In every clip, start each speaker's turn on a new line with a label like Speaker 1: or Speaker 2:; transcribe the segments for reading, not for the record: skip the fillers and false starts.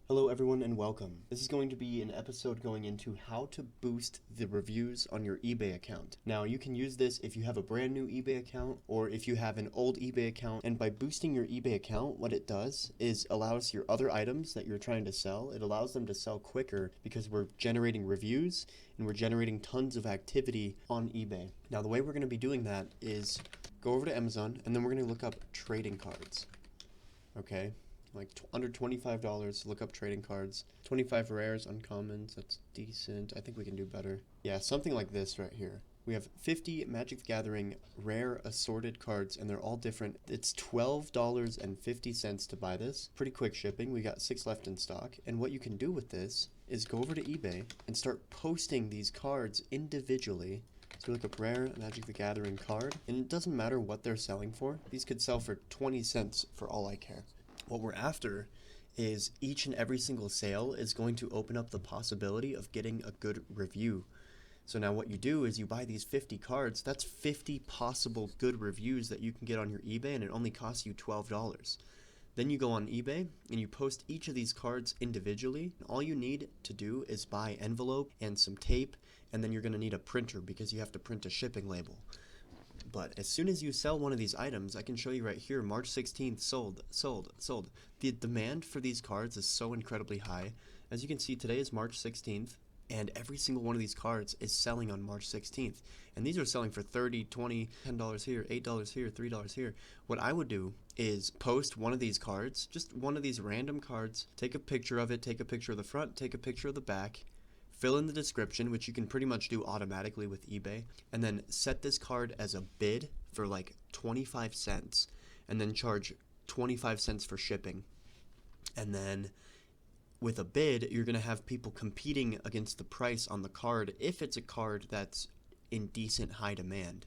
Speaker 1: Hello everyone and welcome. This is going to be an episode going into how to boost the reviews on your eBay account. Now you can use this if you have a brand new eBay account or if you have an old eBay account, and by boosting your eBay account, what it does is allows your other items that you're trying to sell, it allows them to sell quicker because we're generating reviews and we're generating tons of activity on eBay. Now the way we're going to be doing that is go over to Amazon and then we're going to look up trading cards. Okay? Under $25, look up trading cards. 25 rares, uncommons, that's decent. I think we can do better. Yeah, something like this right here. We have 50 Magic the Gathering rare assorted cards, and they're all different. It's $12.50 to buy this. Pretty quick shipping. We got 6 left in stock. And what you can do with this is go over to eBay and start posting these cards individually. So look up rare Magic the Gathering card, and it doesn't matter what they're selling for. These could sell for 20 cents for all I care. What we're after is each and every single sale is going to open up the possibility of getting a good review. So now what you do is you buy these 50 cards. That's 50 possible good reviews that you can get on your eBay, and it only costs you $12. Then you go on eBay and you post each of these cards individually. All you need to do is buy envelope and some tape, and then you're going to need a printer because you have to print a shipping label. But as soon as you sell one of these items, I can show you right here, March 16th, sold. The demand for these cards is so incredibly high. As you can see, today is March 16th, and every single one of these cards is selling on March 16th. And these are selling for $30, $20, $10 here, $8 here, $3 here. What I would do is post one of these cards, just one of these random cards, take a picture of it, take a picture of the front, take a picture of the back, fill in the description, which you can pretty much do automatically with eBay, and then set this card as a bid for like 25 cents, and then charge 25 cents for shipping. And then with a bid, you're going to have people competing against the price on the card if it's a card that's in decent high demand.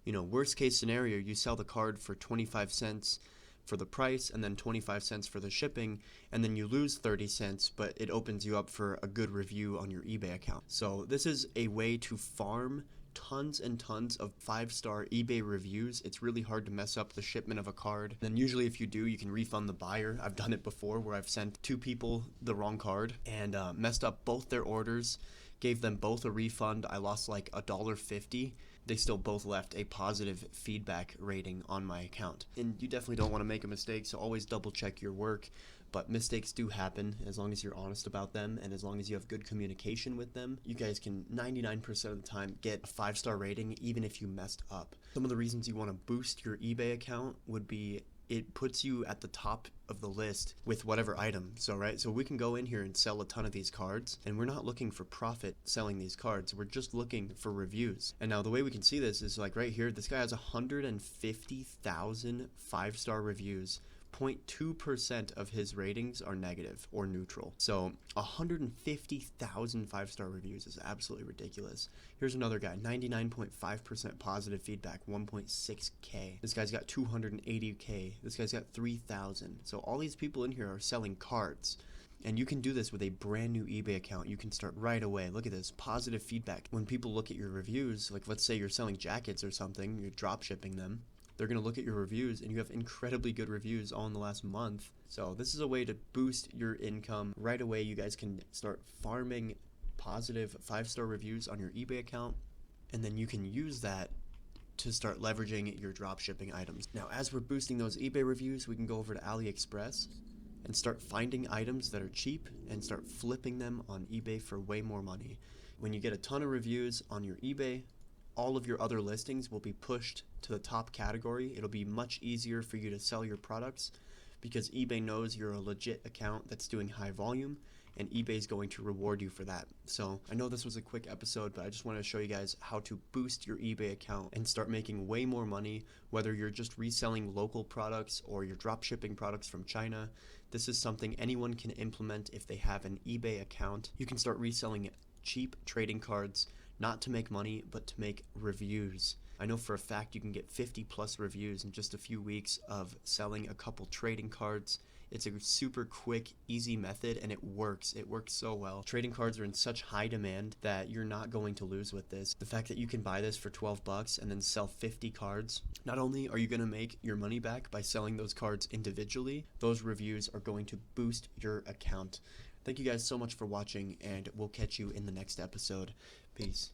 Speaker 1: You know, worst case scenario, you sell the card for 25 cents for the price and then 25 cents for the shipping, and then you lose 30 cents, but it opens you up for a good review on your eBay account. So this is a way to farm tons and tons of 5-star eBay reviews. It's really hard to mess up the shipment of a card. Then usually if you do, you can refund the buyer. I've done it before where I've sent 2 people the wrong card and messed up both their orders, gave them both a refund. I lost like $1.50. They still both left a positive feedback rating on my account. And you definitely don't want to make a mistake, so always double check your work. But mistakes do happen as long as you're honest about them, and as long as you have good communication with them. You guys can 99% of the time get a 5-star rating even if you messed up. Some of the reasons you want to boost your eBay account would be it puts you at the top of the list with whatever item. So we can go in here and sell a ton of these cards, and we're not looking for profit selling these cards. We're just looking for reviews. And now the way we can see this is like right here, this guy has 150,000 5-star reviews. 0.2% of his ratings are negative or neutral. So 150,000 5-star reviews is absolutely ridiculous. Here's another guy, 99.5% positive feedback, 1.6K. This guy's got 280K. This guy's got 3,000. So all these people in here are selling cards. And you can do this with a brand new eBay account. You can start right away. Look at this, positive feedback. When people look at your reviews, like let's say you're selling jackets or something, you're drop shipping them, they're going to look at your reviews, and you have incredibly good reviews all in the last month. So this is a way to boost your income right away. You guys can start farming positive 5-star reviews on your eBay account, and then you can use that to start leveraging your drop shipping items. Now, as we're boosting those eBay reviews, we can go over to AliExpress and start finding items that are cheap and start flipping them on eBay for way more money. When you get a ton of reviews on your eBay, all of your other listings will be pushed to the top category. It'll be much easier for you to sell your products because eBay knows you're a legit account that's doing high volume, and eBay is going to reward you for that. So I know this was a quick episode, but I just wanted to show you guys how to boost your eBay account and start making way more money, whether you're just reselling local products or you're drop shipping products from China. This is something anyone can implement if they have an eBay account. You can start reselling cheap trading cards, not to make money, but to make reviews. I know for a fact you can get 50 plus reviews in just a few weeks of selling a couple trading cards It's a super quick, easy method, and it works. It works so well. Trading cards are in such high demand that you're not going to lose with this. The fact that you can buy this for 12 bucks and then sell 50 cards, not only are you going to make your money back by selling those cards individually, those reviews are going to boost your account. Thank you guys so much for watching, and we'll catch you in the next episode. Peace.